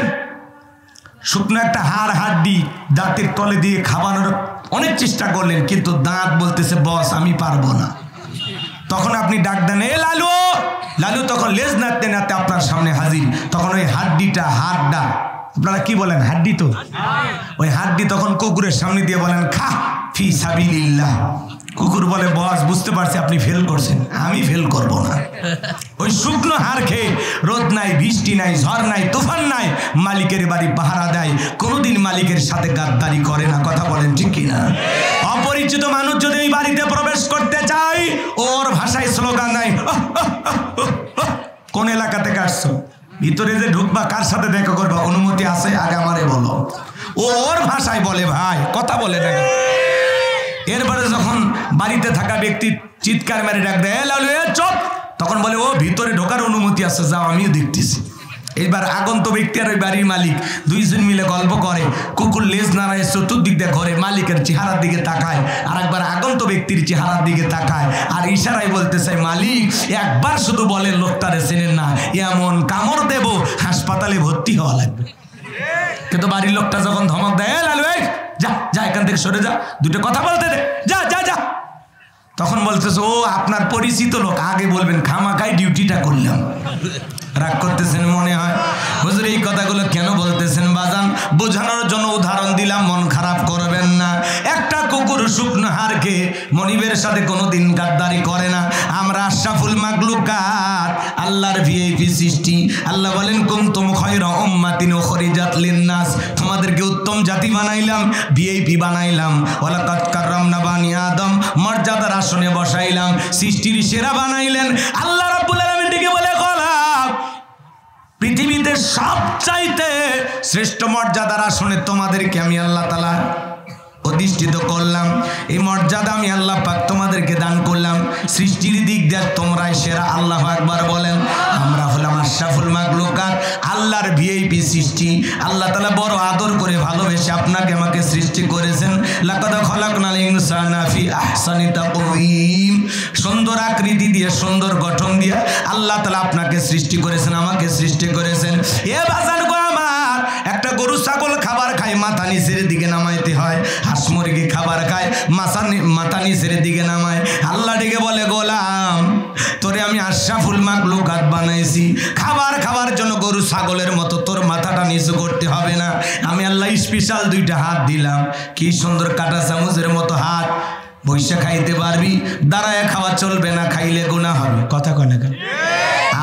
শুকনো একটা হাড় হাড্ডি দাঁতের তলে দিয়ে খাওয়ানোর অনেক চেষ্টা করলেন, কিন্তু দাঁত বলতেছে বস আমি পারবো না। তখন আপনি ডাক দেন এ লালু, লালু তখন লেজ নাড়তে নাড়তে আপনার সামনে হাজির। তখন ওই হাড্ডিটা, হাড়টা, আপনারা কি বলেন হাড্ডি, তো ওই হাড্ডি তখন কুকুরের সামনে দিয়ে বলেন খা ফি সাবিলিল্লাহ। কুকুর বলে বস বুঝতে পারছি আপনি ফেল করছেন, আমি ফেল করব না। ওই শুকনো হাড় খেয়ে রোদ নাই, বৃষ্টি নাই, ঝড় নাই, তুফান নাই, মালিকের বাড়ি পাহারা দেয়, কোনোদিন মালিকের সাথে গাদ্দারি করে না। কথা বলেন ঠিক কিনা? অপরিচিত মানুষ যদি এই বাড়িতে প্রবেশ করতে চায়, ওর ভাষায় স্লোগান দেয় কোন এলাকা থেকে আসছো, ভিতরে যে ঢুকবা কার সাথে দেখা করবা, অনুমতি আছে আগে আমারে বলো। ও ওর ভাষায় বলে ভাই, কথা বলে না। এরপরে যখন বাড়িতে থাকা ব্যক্তি চিৎকার মেরে ডাক দেয় লালু চুপ, তখন বলে ও ভিতরে ঢোকার অনুমতি আছে, যাও আমিও দেখতেছি। এইবার আগন্ত ব্যক্তি আর ওই বাড়ির মালিক দুইজন মিলে গল্প করে, কুকুর লেজ নাড়ায় চতুর্দিক দিয়ে ঘরে মালিকের চেহারার দিকে তাকায়, আর একবার আগন্ত ব্যক্তির চেহারার দিকে তাকায়, আর ইশারায় বলতে চাই মালিক একবার শুধু বলে লোকটারে চেনেন না, এমন কামড় দেব হাসপাতালে ভর্তি হওয়া লাগবে। কিন্তু বাড়ির লোকটা যখন ধমক দেয় লালু যা যা এখান থেকে সরে যা, দুটো কথা বলতে দে, যা যা যা, তখন বলতেছে ও আপনার পরিচিত লোক, আগে বলবেন খামাখাই ডিউটিটা করলাম। রাগ করতেছেন মনে হয়, হুজুর এই কথাগুলো কেন বলতেছেন বাজান? বোঝানোর জন্য উদাহরণ দিলাম, মন খারাপ করবেন না। একটা কুকুর শুকনো হাড়কে মনিবের সাথে কোনোদিন গাদ্দারি করে না। আমরা আশরাফুল মাখলুকাত, আল্লাহর ভিআইপি সৃষ্টি। আল্লাহ বলেন কুনতুম খায়রা উম্মাতিন উখরিজাত লিন-নাস, তোমাদেরকে উত্তম জাতি বানাইলাম, ভিআইপি বানাইলাম। ওয়ালাকাদ কাররামনা বানি আদম, মর্যাদার আসনে বসাইলাম, সৃষ্টির সেরা বানাইলেন। আল্লাহ রাব্বুল আলামিন ডেকে বলে পৃথিবীতে সবচাইতে শ্রেষ্ঠ মর্যাদার আসনে তোমাদেরকে আমি আল্লাহ তাআলা অধিষ্ঠিত করলাম। এই মর্যাদা আমি আল্লাহ পাক তোমাদেরকে দান করলাম। সৃষ্টির দিক দিয়ে তোমরাই সেরা। আল্লাহু আকবার বলেন। আমরা হলাম আশরাফুল মাখলুকাত, আল্লাহর ভিআইপি সৃষ্টি। আল্লাহ তাআলা বড় আদর করে ভালোবেসে আপনাকে আমাকে সৃষ্টি করেছেন। লাকাদ খালাকনাল ইনসানা ফি আহসানি তাকওয়িম, সুন্দর আকৃতি দিয়ে, সুন্দর গঠন দিয়ে আল্লাহ তাআলা আপনাকে সৃষ্টি করেছেন, আমাকে সৃষ্টি করেছেন। এ বাজার গো আমার, একটা গরু ছাগল খাবার খায় মাথা নিচের দিকে নামাইতে হয়, হাঁস মুরগি খাবার খায় মাথা নিচের দিকে নামায়। আল্লাহ ডেকে বলে গোলাম তোরে আমি আশরাফুল মাখলুকাত বানাইছি, খাবার খাওয়ার জন্য গরু ছাগলের মতো তোর মাথাটা নিচু করতে হবে না। আমি আল্লাহ স্পেশাল দুইটা হাত দিলাম, কি সুন্দর কাটা চামচের মতো হাত, বৈশা খাইতে পারবি, দাঁড়ায় খাওয়া চলবে না, খাইলে গুনাহ হবে। কথা কয় না কেন?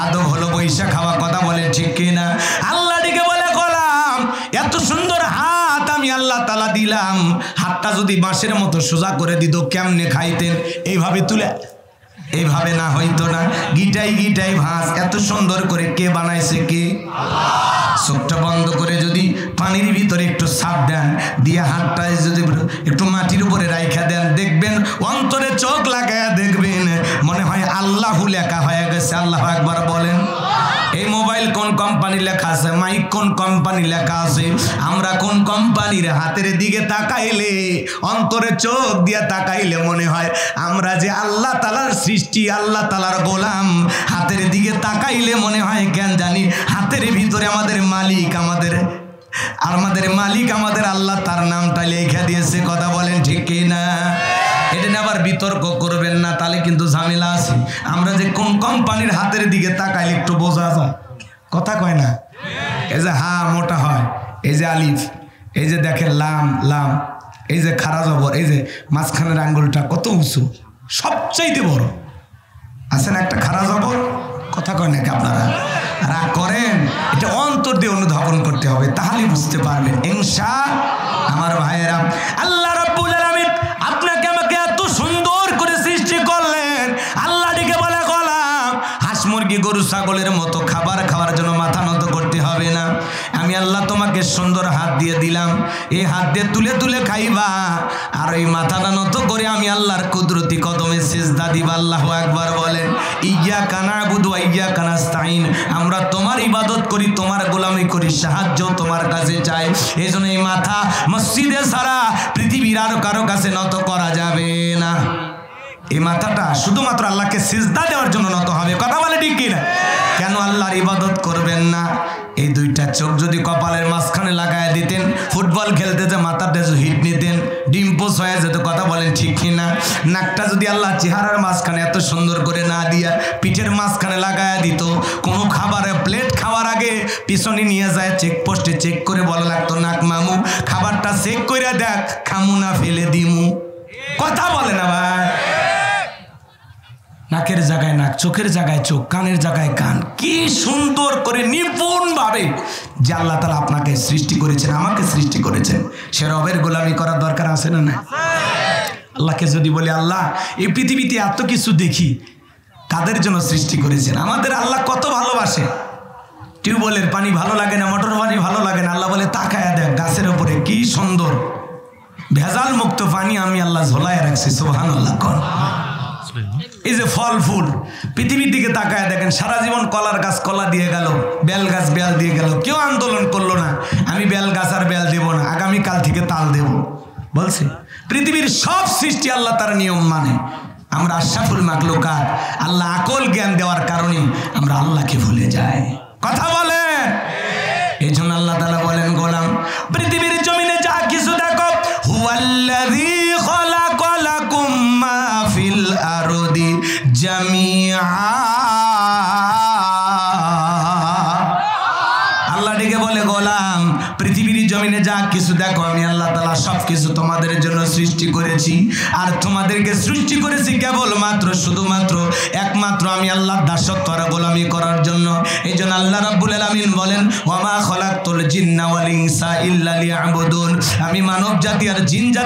আদব হলো বৈশা খাওয়া, কথা বলে ঠিক কিনা? আল্লাহ ডেকে বলে গোলাম এত সুন্দর হাত আমি আল্লাহ তাআলা দিলাম, হাতটা যদি বাঁশের মতো সোজা করে দিত কেমনে খাইতেন? এইভাবে তুলে, এইভাবে না হইতো না, গিটাই গিটাই ভাঁজ। এত সুন্দর করে কে বানাইছে? কে? চোখটা বন্ধ করে যদি পানির ভিতরে একটু ছাপ দেন, দিয়ে হাতটায় যদি একটু মাটির উপরে রাইখা দেন, দেখবেন অন্তরে চোখ লাগায়া দেখবেন মনে হয় আল্লাহু লেখা হয়ে গেছে। আল্লাহু আকবার বলেন। এই মোবাইল কোন কোম্পানি লেখা আছে, মাইক কোন কোম্পানি লেখা আছে, আমরা কোন কোম্পানির হাতের দিকে তাকাইলে, অন্তরে চোখ দিয়ে তাকাইলে মনে হয় আমরা যে আল্লাহ তাআলার সৃষ্টি, আল্লাহ তাআলার গোলাম। হাতের দিকে তাকাইলে মনে হয় কেন জানি হাতের ভিতরে আমাদের মালিক, আমাদের মালিক আমাদের আল্লাহ, তার নামটা লেখা দিয়েছে। কথা বলেন ঠিক কি না? এটা নিয়ে আবার বিতর্ক করবেন না, তাহলে কিন্তু ঝামেলা আছে। আমরা যে কোন কোম্পানির হাতের দিকে তাকাইলে একটু বোঝা যায়। কথা কয় না? এই যে হা মোটা হয়, এই যে আলিফ, এই যে দেখেন লাম লাম, এই যে খাড়া জবর, এই যে মাঝখানের আঙ্গুলটা কত উঁচু, সবচাইতে বড় আছে না একটা খাড়া জবর? কথা কয় নাকি আপনারা? রাগ করেন? এটা অন্তর দিয়ে অনুধাবন করতে হবে, তাহলে বুঝতে পারবেন ইনশাআল্লাহ। আমার ভাইয়েরা, আল্লাহ রাব্বুল আলামিন আপনাকে আমাকে এত সুন্দর করে সৃষ্টি করলেন। আল্লাহ ডেকে বলে গোলাম হাঁস মুরগি গরু ছাগলের মতো খাবার খাওয়ার জন্য মাথা নত করতে হবে না। আমি আল্লাহ তোমাকে সুন্দর হাত দিয়ে দিলাম, এই হাত দিয়ে তুলে তুলে খাইবা, আর এই মাথাটা নত করে আমি আল্লাহর কুদরতি কদমে সিজদা দিবা। আল্লাহু আকবার বলেন। ইয়্যাকা না'বুদু ওয়া ইয়্যাকা নাস্তাঈন, আমরা তোমার ইবাদত করি, তোমার গোলামি করি, সাহায্য তোমার কাছে চাই। এই জন্য এই মাথা মসজিদে ছাড়া পৃথিবীর আর কারো কাছে নত করা যাবে না। এই মাথাটা শুধুমাত্র আল্লাহকে সিজদা দেওয়ার জন্য নত হবে। কথা বলে ঠিক কিনা? কেন আল্লাহর ইবাদত করবেন না? এই দুইটা চোখ যদি কপালের মাঝখানে লাগায় দিতেন, ফুটবল খেলতে যে মাথাটা হিট নিতেন, ডিম্পোস হয়ে যেত। কথা বলেন ঠিক কিনা? নাকটা যদি আল্লাহ চেহারার মাঝখানে এত সুন্দর করে না দিয়া পিঠের মাঝখানে লাগায় দিত, কোনো খাবারের প্লেট খাওয়ার আগে পিছনে নিয়ে যায় চেকপোস্টে চেক করে বলা লাগতো, নাক মামু খাবারটা চেক করে দেখ, খামু না ফেলে দিমু। কথা বলে না ভাই? নাকের জায়গায় নাক, চোখের জায়গায় চোখ, কানের জায়গায় কান। কি সুন্দর করে নিপুণ ভাবে যে আল্লাহ তাআলা আপনাকে সৃষ্টি করেছেন, আমাকে সৃষ্টি করেছেন, সে রবের গোলামি করার দরকার আছে না? না। আল্লাহকে যদি বলি আল্লাহ এই পৃথিবীতে এত কিছু দেখি, কাদের জন্য সৃষ্টি করেছেন? আমাদের আল্লাহ কত ভালোবাসে। টিউবওয়েলের পানি ভালো লাগে না, মোটর পানি ভালো লাগে না, আল্লাহ বলে তাকায়া দেখ গাছের উপরে কি সুন্দর ভেজাল মুক্ত পানি আমি আল্লাহ ঝোলায় রাখছি। সুবহানাল্লাহ। কোন এই যে ফল ফুল পৃথিবীর দিকে তাকায় দেখেন, সারা জীবন কলার গাছ কলা দিয়ে গেল, বেল গাছ বেল দিয়ে গেল, কেউ আন্দোলন করলো না আমি বেল গাছ আর বেল দেব না, আগামীকাল থেকে তাল দেব বলছে। পৃথিবীর সব সৃষ্টি আল্লাহ তার নিয়ম মানে। আমরা আশরাফুল মাখলুকাত, আল্লাহ আকল জ্ঞান দেওয়ার কারণে আমরা আল্লাহকে ভুলে যাই। কথা বলেন? এই জন্য আল্লাহ তাআলা বলেন, গোলাম পৃথিবীর জমিনে যা কিছু দেখো, হুয়াল্লাযী খালাকা লাকুম মা ফিল আরদি জামিআ। আল্লাহ ডেকে বলে, গোলাম পৃথিবীর জমিনে যা কিছু দেখো আমি আল্লাহ তাআলা সব কিছু তোমাদের জন্য সৃষ্টি করেছি। আর তোমাদেরকে সৃষ্টি করেছি কেবলমাত্র শুধুমাত্র একমাত্র আমি আল্লাহর দাসত্ব আর গোলামি করার জন্য। এই জন্য আল্লাহ রাব্বুল আলামিন বলেন, ওয়া মা খালাকতুল জিন্না ওয়াল ইনসা ইল্লা লিয়াবুদুন। আমি মানব জাতি আর জিন জাতি